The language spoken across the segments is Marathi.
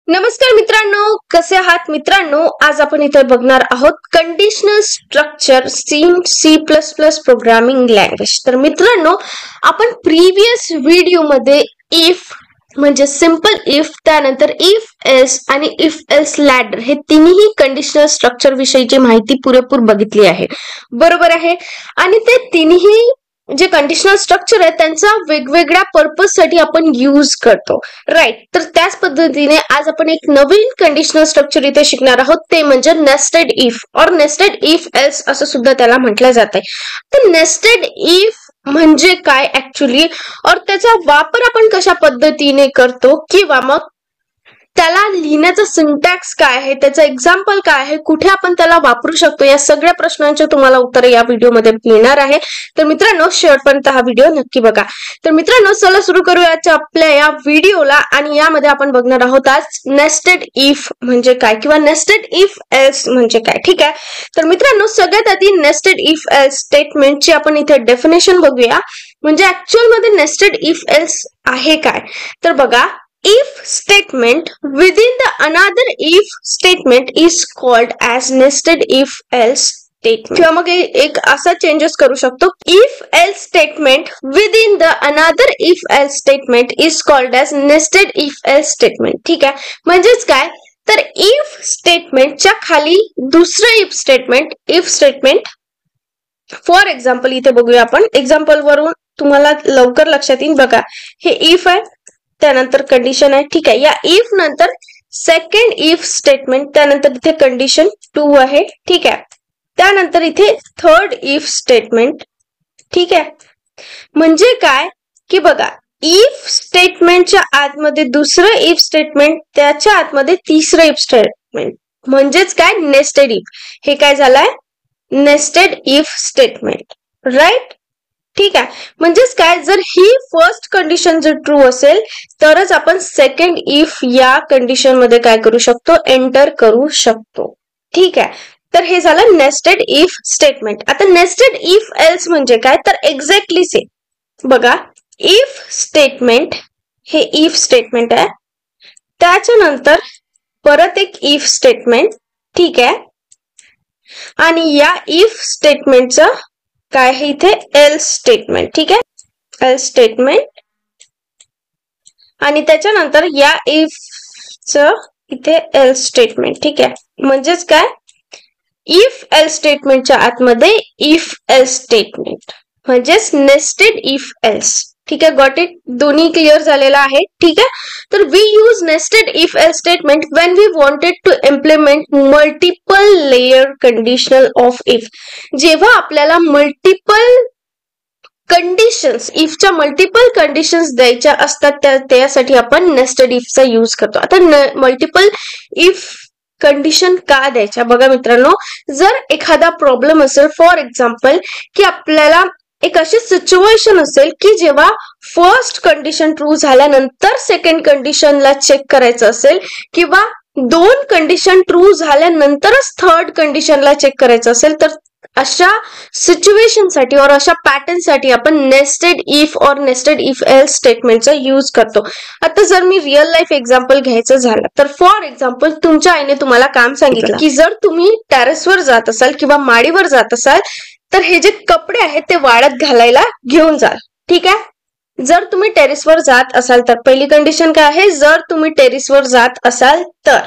नमस्कार मित्रांनो, कसे आहात मित्रांनो? आज आपण इथे बघणार आहोत conditional structure C plus plus programming language. तर मित्रांनो, आपण प्रीवियस व्हिडिओ मध्ये इफ म्हणजे सिंपल इफ, त्यानंतर इफ एल्स आणि इफ एल्स लॅडर हे तिन्ही कंडिशनल स्ट्रक्चर विषयीची माहिती पुरेपूर बघितली आहे, बरोबर आहे. आणि ते तिन्ही जे कंडिशनल स्ट्रक्चर आहे त्यांचा वेगवेगळ्या पर्पज साठी आपण यूज करतो, राईट. तर त्याच पद्धतीने आज आपण एक नवीन कंडिशनल स्ट्रक्चर इथे शिकणार आहोत, ते म्हणजे नेस्टेड इफ और नेस्टेड इफ एल्स असं सुद्धा त्याला म्हटलं जात आहे. तर नेस्टेड इफ म्हणजे काय ऍक्च्युली, और त्याचा वापर आपण कशा पद्धतीने करतो, किंवा मग त्याला लिहिण्याचा सिंटॅक्स काय आहे, त्याचं एक्झाम्पल काय आहे, कुठे आपण त्याला वापरू शकतो, या सगळ्या प्रश्नांचे तुम्हाला उत्तर या व्हिडिओमध्ये मिळणार आहे. तर मित्रांनो, शेवटपर्यंत हा व्हिडिओ नक्की बघा. तर मित्रांनो, चला सुरू करूया आपल्या या व्हिडिओला. आणि यामध्ये आपण बघणार आहोत आज नेस्टेड इफ म्हणजे काय, किंवा नेस्टेड इफ एल्स म्हणजे काय. ठीक आहे. तर मित्रांनो, सगळ्यात आधी नेस्टेड इफ एल्स स्टेटमेंटची आपण इथे डेफिनेशन बघूया. म्हणजे ऍक्च्युअल मध्ये नेस्टेड इफ एल्स आहे काय. तर बघा, if statement within the another if statement is called as nested if else statement. किंवा मग एक असा चेंजेस करू शकतो, if else statement within the another if else statement is called as nested if else statement. ठीक आहे. म्हणजेच काय, तर if स्टेटमेंटच्या खाली दुसरं if स्टेटमेंट फॉर एक्झाम्पल इथे बघूया आपण. एक्झाम्पल वरून तुम्हाला लवकर लक्षात येईल. बघा, हे इफ आहे, त्यानंतर कंडिशन आहे. ठीक आहे. या इफ नंतर सेकंड इफ स्टेटमेंट, त्यानंतर इथे कंडिशन 2 आहे. ठीक आहे. त्यानंतर इथे थर्ड इफ स्टेटमेंट. ठीक आहे. म्हणजे काय की बघा, इफ स्टेटमेंटच्या आतमध्ये दुसरं इफ स्टेटमेंट, त्याच्या आतमध्ये तिसरं इफ स्टेटमेंट, म्हणजेच काय, नेस्टेड इफ. हे काय झालंय, नेस्टेड इफ स्टेटमेंट, राईट. ठीक आहे. म्हणजेच काय, जर ही फर्स्ट कंडिशन जर ट्रू असेल तरच आपण सेकंड इफ या कंडिशन मध्ये काय करू शकतो, एंटर करू शकतो. ठीक आहे. तर हे झालं नेस्टेड इफ स्टेटमेंट. आता नेस्टेड इफ एल्स म्हणजे काय, तर एक्झॅक्टली सेम. बघा, इफ स्टेटमेंट हे इफ स्टेटमेंट आहे, त्याच्यानंतर परत एक इफ स्टेटमेंट. ठीक आहे. आणि या इफ स्टेटमेंटचं काय आहे इथे, एल्स स्टेटमेंट. ठीक आहे. एल्स स्टेटमेंट आणि त्याच्यानंतर या इफ च इथे एल्स स्टेटमेंट. ठीक आहे. म्हणजेच काय, इफ एल्स स्टेटमेंटच्या आतमध्ये इफ एल्स स्टेटमेंट, म्हणजेच नेस्टेड इफ एल्स. ठीक आहे. Got it. दोन्ही क्लिअर झालेला आहे. ठीक आहे. तर we use nested if else statement when we wanted to implement multiple layer conditional of if. जेव्हा आपल्याला मल्टिपल कंडिशन्स, इफच्या मल्टिपल कंडिशन्स द्यायच्या असतात, त्यासाठी आपण नेस्टेड इफचा यूज करतो. आता मल्टिपल इफ कंडिशन का द्यायच्या, बघा मित्रांनो, जर एखादा प्रॉब्लेम असेल, फॉर एक्झाम्पल की आपल्याला एक अशी सिच्युएशन असेल की जेव्हा फर्स्ट कंडिशन ट्रू झाल्यानंतर सेकंड कंडिशनला चेक करायचं असेल, किंवा दोन कंडिशन ट्रू झाल्यानंतरच थर्ड कंडिशनला चेक करायचं असेल, तर अशा सिच्युएशन साठी और अशा पॅटर्न साठी आपण नेस्टेड इफ और नेस्टेड इफ एल्स स्टेटमेंटचा यूज करतो. आता जर मी रिअल लाईफ एक्झाम्पल घ्यायचं झालं, तर फॉर एक्झाम्पल तुमच्या आईने तुम्हाला काम सांगितलं की जर तुम्ही टेरेसवर जात असाल किंवा माडीवर जात असाल तर हे जे कपडे आहेत ते वाळत घालायला घेऊन जाल. ठीक आहे. जर तुम्ही टेरेसवर जात असाल तर पहिली कंडिशन काय आहे, जर तुम्ही टेरेसवर जात असाल तर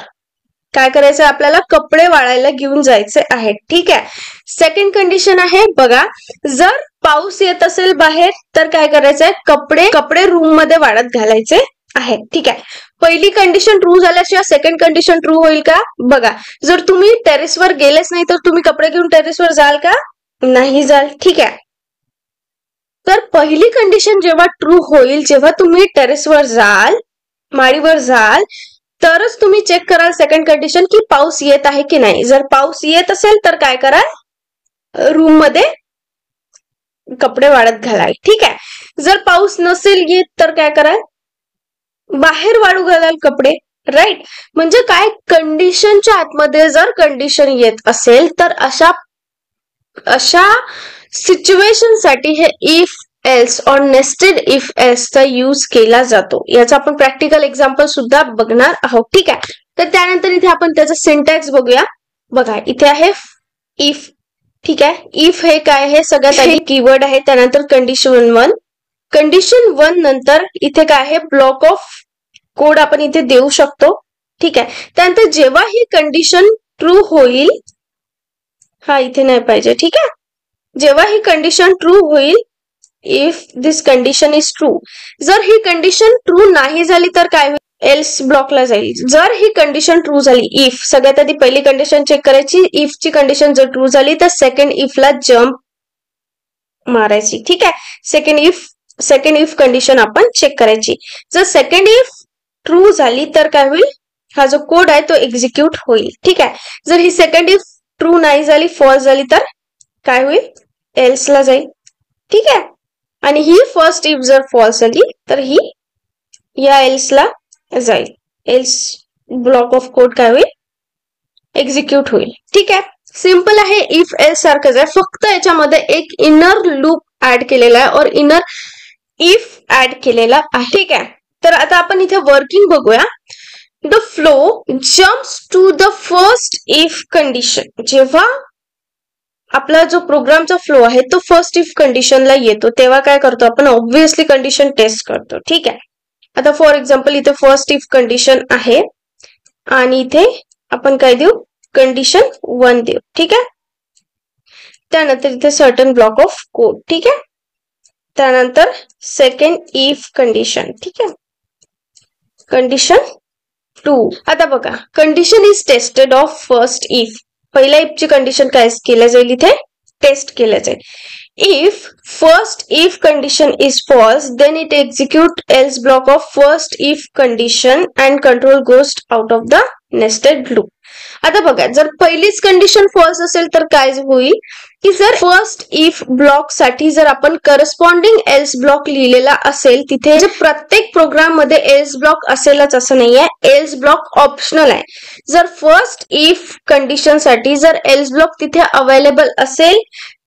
काय करायचं, आपल्याला कपडे वाळायला घेऊन जायचे आहेत. ठीक आहे. सेकंड कंडिशन आहे, बघा, जर पाऊस येत असेल बाहेर तर काय करायचंय, कपडे रूम मध्ये वाळत घालायचे आहेत. ठीक आहे. पहिली कंडिशन ट्रू झाल्याशिवाय सेकंड कंडिशन ट्रू होईल का, बघा, जर तुम्ही टेरेसवर गेलेच नाही तर तुम्ही कपडे घेऊन टेरेसवर जाल का, नाही जाल. ठीक आहे. तर पहिली कंडिशन जेव्हा ट्रू होईल, जेव्हा तुम्ही टेरेसवर जाल, माडीवर जाल, तरच तुम्ही चेक कराल सेकंड कंडिशन की पाऊस येत आहे की नाही. जर पाऊस येत असेल तर काय कराल, रूम मध्ये कपडे वाळत घालाल. ठीक आहे. जर पाऊस नसेल येत तर काय कराल, बाहेर वाळू घालाल कपडे, राईट. म्हणजे काय, कंडिशनच्या आतमध्ये जर कंडिशन येत असेल तर अशा सिच्युएशन साठी हे इफ एल्स और नेस्टेड इफ एल्सचा यूज केला जातो. याचा आपण प्रॅक्टिकल एक्झाम्पल सुद्धा बघणार आहोत. ठीक आहे. तर त्यानंतर इथे आपण त्याचा सिंटॅक्स बघूया. बघा इथे आहे इफ. ठीक आहे. इफ हे काय आहे, सगळ्यात आधी कीवर्ड आहे. त्यानंतर कंडिशन 1. कंडिशन 1 नंतर इथे काय आहे, ब्लॉक ऑफ कोड आपण इथे देऊ शकतो. ठीक आहे. त्यानंतर जेव्हा ही कंडिशन ट्रू होईल, हा इथे नाही पाहिजे. ठीक आहे. जेव्हा ही कंडिशन ट्रू होईल, if this condition is true. जर ही कंडिशन ट्रू नाही झाली तर काय होईल, एल्स ब्लॉकला जाईल. जर ही कंडिशन ट्रू झाली, इफ सगळ्यात आधी पहिली कंडिशन चेक करायची. इफ ची कंडिशन जर ट्रू झाली तर सेकंड इफला जम्प मारायची. ठीक आहे. सेकंड इफ कंडिशन आपण चेक करायची. जर सेकंड इफ ट्रू झाली तर काय होईल, हा जो कोड आहे तो एक्झिक्यूट होईल. ठीक आहे. जर ही सेकंड इफ ट्रू नाही झाली, फॉल्स झाली तर काय होईल, एल्सला जाईल. ठीक आहे. आणि ही फर्स्ट इफ जर फॉल्स झाली तर ही या एल्सला जाईल. एल्स ब्लॉक ऑफ कोड काय होईल, एक्झिक्यूट होईल. ठीक आहे. सिंपल आहे. इफ एल्स सारखंच आहे, फक्त याच्यामध्ये एक इनर लूप ऍड केलेला आहे और इनर इफ ऍड केलेला आहे. ठीक आहे. तर आता आपण इथे वर्किंग बघूया. The flow jumps to the first if condition. जेव्हा आपला जो प्रोग्रामचा फ्लो आहे तो फर्स्ट इफ कंडिशनला येतो तेव्हा काय करतो आपण, ऑब्व्हियसली कंडिशन टेस्ट करतो. ठीक आहे. आता फॉर एक्झाम्पल इथे फर्स्ट इफ कंडिशन आहे आणि इथे आपण काय देऊ, कंडिशन 1 देऊ. ठीक आहे. त्यानंतर इथे सर्टन ब्लॉक ऑफ कोड. ठीक आहे. त्यानंतर सेकंड इफ कंडिशन. ठीक आहे. कंडिशन 2. आता बघा, condition is tested of first if. पहिल्या इफची कंडिशन काय केल्या जाईल, इथे टेस्ट केल्या जाईल. If first if condition is false then it execute else block of first if condition and control goes out of the nested loop. आता बघा, जर पहिलीच कंडिशन फॉल्स असेल तर काय होईल की, जर फर्स्ट इफ ब्लॉक साठी जर आपण करस्पॉन्डिंग एल्स ब्लॉक लिहिलेला असेल, तिथे प्रत्येक प्रोग्राम मध्ये एल्स ब्लॉक असेलच असं नाहीये. एल्स ब्लॉक ऑप्शनल आहे. जर फर्स्ट इफ कंडिशन साठी जर एल्स ब्लॉक तिथे अवेलेबल असेल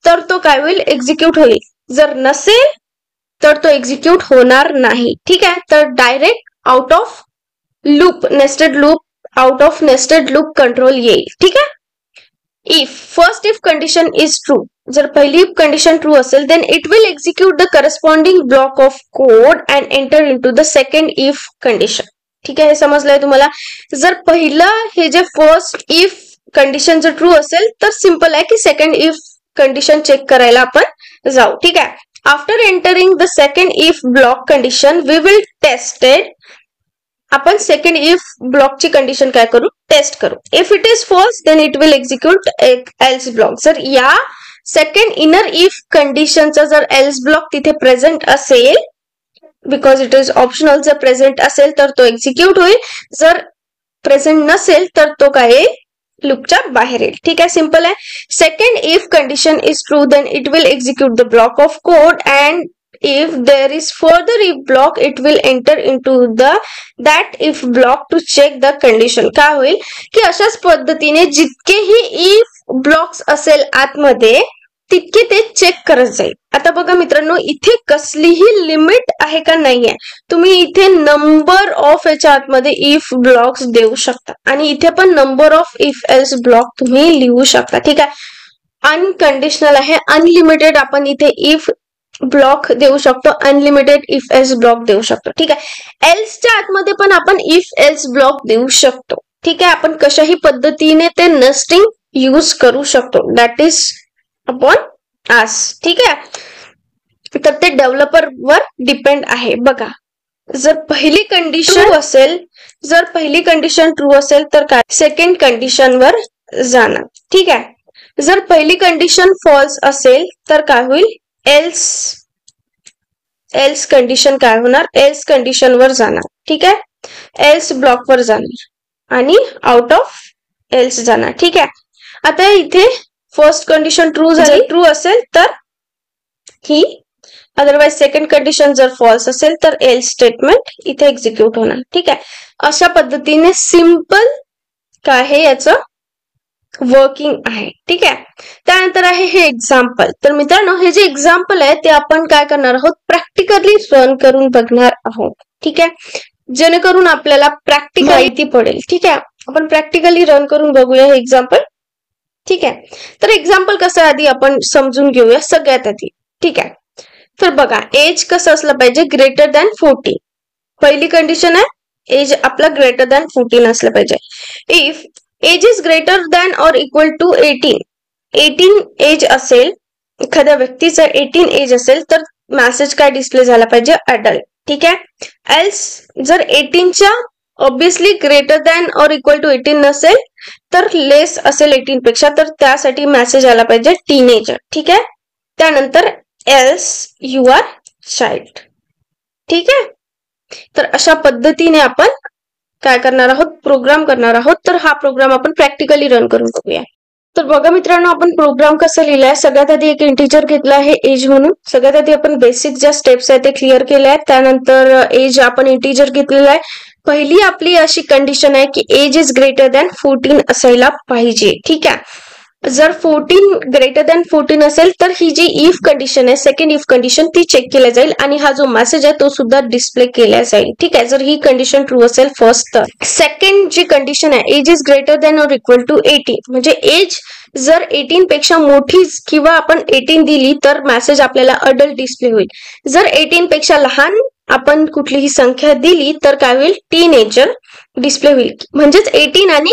तर तो काय होईल, एक्झिक्यूट होईल. जर नसेल तर तो एक्झिक्यूट होणार नाही. ठीक आहे. तर direct out of loop, nested loop, out of nested loop control येईल. ठीक आहे. If first if condition is true, जर पहिली कंडिशन ट्रू असेल then it will execute the corresponding block of code and enter into the second if condition. ठीक आहे. हे समजलंय तुम्हाला. जर पहिलं हे जे फर्स्ट इफ कंडिशन जर ट्रू असेल तर सिंपल आहे की सेकंड इफ कंडिशन चेक करायला आपण जाऊ. ठीक आहे. After entering the second if block condition we will tested. आपण सेकंड इफ ब्लॉकची कंडिशन काय करू, टेस्ट करू. If it is false then it will execute else block. जर या सेकंड इनर इफ कंडिशनचा जर एल्स ब्लॉक तिथे प्रेझेंट असेल, बिकॉज इट इज ऑप्शनल, जर प्रेझेंट असेल तर तो एक्झिक्यूट होईल. जर प्रेझेंट नसेल तर तो काय लूपच्या बाहेर येईल. ठीक आहे. सिंपल आहे. Second if condition is true then it will execute the block of code and if there is further if block it will enter into that if block to check the condition. काय होईल की अशाच पद्धतीने जितकेही if ब्लॉक्स असेल आतमध्ये तितके ते चेक करत जाईल. आता बघा मित्रांनो, इथे कसलीही लिमिट आहे का नाहीये. तुम्ही इथे नंबर ऑफ याच्या आतमध्ये इफ ब्लॉक्स देऊ शकता आणि इथे पण number of if else block तुम्ही लिहू शकता. ठीक आहे. अनकंडिशनल आहे, अनलिमिटेड आपण इथे इफ ब्लॉक देऊ शकतो, अनलिमिटेड इफ एल्स ब्लॉक देऊ शकतो. ठीक आहे. एल्सच्या आतमध्ये पण आपण इफ एल्स ब्लॉक देऊ शकतो. ठीक आहे. आपण कशाही पद्धतीने ते नेस्टिंग यूज करू शकतो. That is upon us. ठीक आहे. तर ते डेव्हलपर वर डिपेंड आहे. बघा, जर पहिली कंडिशन असेल, जर पहिली कंडिशन ट्रू असेल तर काय, सेकंड कंडिशन वर जाणार. ठीक आहे. जर पहिली कंडिशन फॉल्स असेल तर काय होईल, एल्स कंडिशन काय होणार, एल्स कंडिशन वर जाणार. ठीक आहे. एल्स ब्लॉक वर जाणार आणि आउट ऑफ एल्स जाणार. ठीक आहे. आता इथे फर्स्ट कंडिशन ट्रू झाली, ट्रू असेल तर ही, अदरवाइज सेकंड कंडिशन जर फॉल्स असेल तर एल्स स्टेटमेंट इथे एक्झिक्यूट होणार. ठीक आहे. अशा पद्धतीने सिंपल काय आहे याचं वर्किंग आहे. ठीक आहे. त्यानंतर आहे हे एक्झाम्पल. तर मित्रांनो, हे जे एक्झाम्पल आहे ते आपण काय करणार आहोत, प्रॅक्टिकली रन करून बघणार आहोत. ठीक आहे, जेणेकरून आपल्याला प्रॅक्टिकली माहिती पडेल. ठीक आहे, आपण प्रॅक्टिकली रन करून बघूया हे एक्झाम्पल. ठीक आहे, तर एक्झाम्पल कसं आधी आपण समजून घेऊया सगळ्यात आधी. ठीक आहे, तर बघा, एज कसं असलं पाहिजे, ग्रेटर दॅन 14. पहिली कंडिशन आहे, एज आपला ग्रेटर दॅन 14 असलं पाहिजे. If age is greater than or equal to 18 age असेल, एखाद्या व्यक्तीचं 18 एज असेल, तर मेसेज काय डिस्प्ले झाला पाहिजे, अडल्ट. ठीक आहे, एल्स जर 18च्या obviously greater than or equal to 18 नसेल, तर लेस असेल 18 पेक्षा, तर त्यासाठी मेसेज आला पाहिजे टीनेजर. ठीक आहे, त्यानंतर एल्स यू आर चाइल्ड. ठीक आहे, तर अशा पद्धतीने आपण काय करणार आहोत, प्रोग्राम करणार आहोत. तर हा प्रोग्राम आपण प्रॅक्टिकली रन करून बघूया. तर बघा मित्रांनो, आपण प्रोग्राम कसा लिहिलाय, सगळ्यात आधी एक इंटिजर घेतला आहे एज म्हणून. सगळ्यात आधी आपण बेसिक ज्या स्टेप्स आहेत ते क्लिअर केल्या आहेत. त्यानंतर एज आपण इंटिजर घेतलेला आहे. पहिली आपली अशी कंडिशन आहे की एज इज ग्रेटर दॅन 14 असायला पाहिजे. ठीक आहे, जर 14 ग्रेटर दॅन 14 असेल, तर ही जी इफ कंडिशन आहे, सेकंड इफ कंडिशन, ती चेक केल्या जाईल आणि हा जो मेसेज आहे तो सुद्धा डिस्प्ले केला जाईल. ठीक आहे, जर ही कंडिशन ट्रू असेल फर्स्ट. तर सेकंड जी कंडिशन आहे, age is greater than or equal to 18, म्हणजे एज जर 18 पेक्षा मोठी किंवा आपण 18 दिली तर मेसेज आपल्याला अडल्ट डिस्प्ले होईल. जर 18 पेक्षा लहान आपण कुठलीही संख्या दिली तर काय होईल, टीनेजर डिस्प्ले होईल. म्हणजेच 18 आणि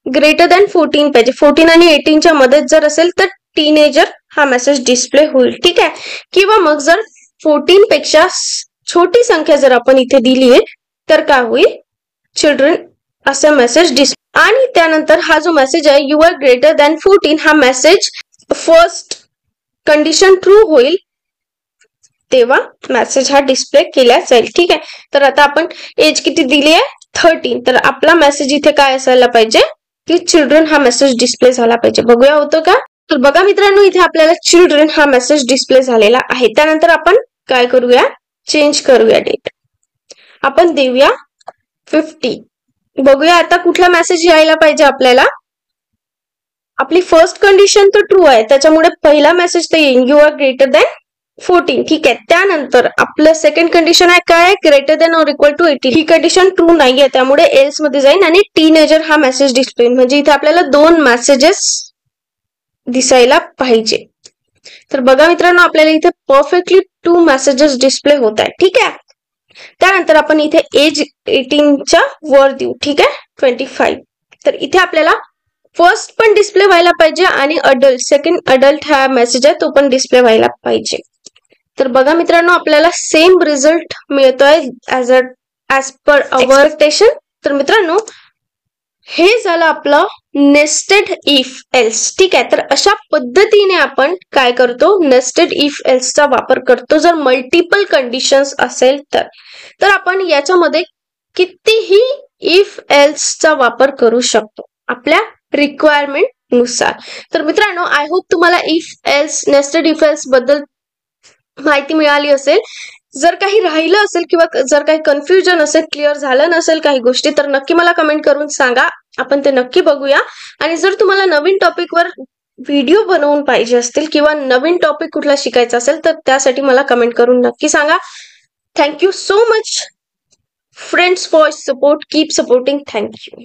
ग्रेटर दॅन 14 पाहिजे. 14 आणि 18च्या मध्ये जर असेल तर टीनेजर हा मेसेज डिस्प्ले होईल. ठीक आहे, किंवा मग जर 14 पेक्षा छोटी संख्या जर आपण इथे दिली आहे तर काय होईल, चिल्ड्रन असा मेसेज डिस्प्ले. आणि त्यानंतर हा जो मेसेज आहे यू आर ग्रेटर दॅन 14, हा मेसेज फर्स्ट कंडिशन ट्रू होईल तेव्हा मेसेज हा डिस्प्ले केला जाईल. ठीक आहे, तर आता आपण एज किती दिली आहे, 13, तर आपला मेसेज इथे काय असायला पाहिजे की चिल्ड्रन हा मेसेज डिस्प्ले झाला पाहिजे. बघूया होतं का. तर बघा मित्रांनो, इथे आपल्याला चिल्ड्रन हा मेसेज डिस्प्ले झालेला आहे. त्यानंतर आपण काय करूया, चेंज करूया डेट. आपण देऊया 50. बघूया आता कुठला मेसेज यायला पाहिजे आपल्याला. आपली फर्स्ट कंडिशन तर ट्रू आहे, त्याच्यामुळे पहिला मेसेज तर येईल, यू आर ग्रेटर दॅन 14. ठीक आहे, त्यानंतर आपलं सेकंड कंडिशन आहे काय, greater than or equal to 18. ही कंडिशन ट्रू नाहीये, त्यामुळे एल्स मध्ये जाईल आणि टीनेजर हा मेसेज डिस्प्ले. म्हणजे इथे आपल्याला 2 मेसेजेस दिसायला पाहिजे. तर बघा मित्रांनो, आपल्याला इथे परफेक्टली 2 मेसेजेस डिस्प्ले होत आहे. ठीक आहे, त्यानंतर आपण इथे एज 18च्या वर देऊ. ठीक आहे, 25. तर इथे आपल्याला फर्स्ट पण डिस्प्ले व्हायला पाहिजे आणि अडल्ट, सेकंड अडल्ट हा मेसेज आहे तो पण डिस्प्ले व्हायला पाहिजे. तर बघा मित्रांनो, आपल्याला सेम रिझल्ट मिळतोय ऍज पर अवर एक्सपेक्टेशन. तर मित्रांनो, हे झालं आपलं नेस्टेड इफ एल्स. ठीक आहे, तर अशा पद्धतीने आपण काय करतो, नेस्टेड इफ एल्सचा वापर करतो जर मल्टिपल कंडिशन्स असेल तर आपण याच्यामध्ये कितीही इफ एल्सचा वापर करू शकतो आपल्या रिक्वायरमेंट नुसार. तर मित्रांनो, आय होप तुम्हाला if else, nested if else बद्दल माहिती मिळाली असेल. जर काही राहिलं असेल किंवा जर काही कन्फ्युजन असेल, क्लिअर झालं नसेल काही गोष्टी, तर नक्की मला कमेंट करून सांगा, आपण ते नक्की बघूया. आणि जर तुम्हाला नवीन टॉपिकवर व्हिडिओ बनवून पाहिजे असतील किंवा नवीन टॉपिक कुठला शिकायचा असेल तर त्यासाठी मला कमेंट करून नक्की सांगा. Thank you so much friends for support. Keep supporting. Thank you.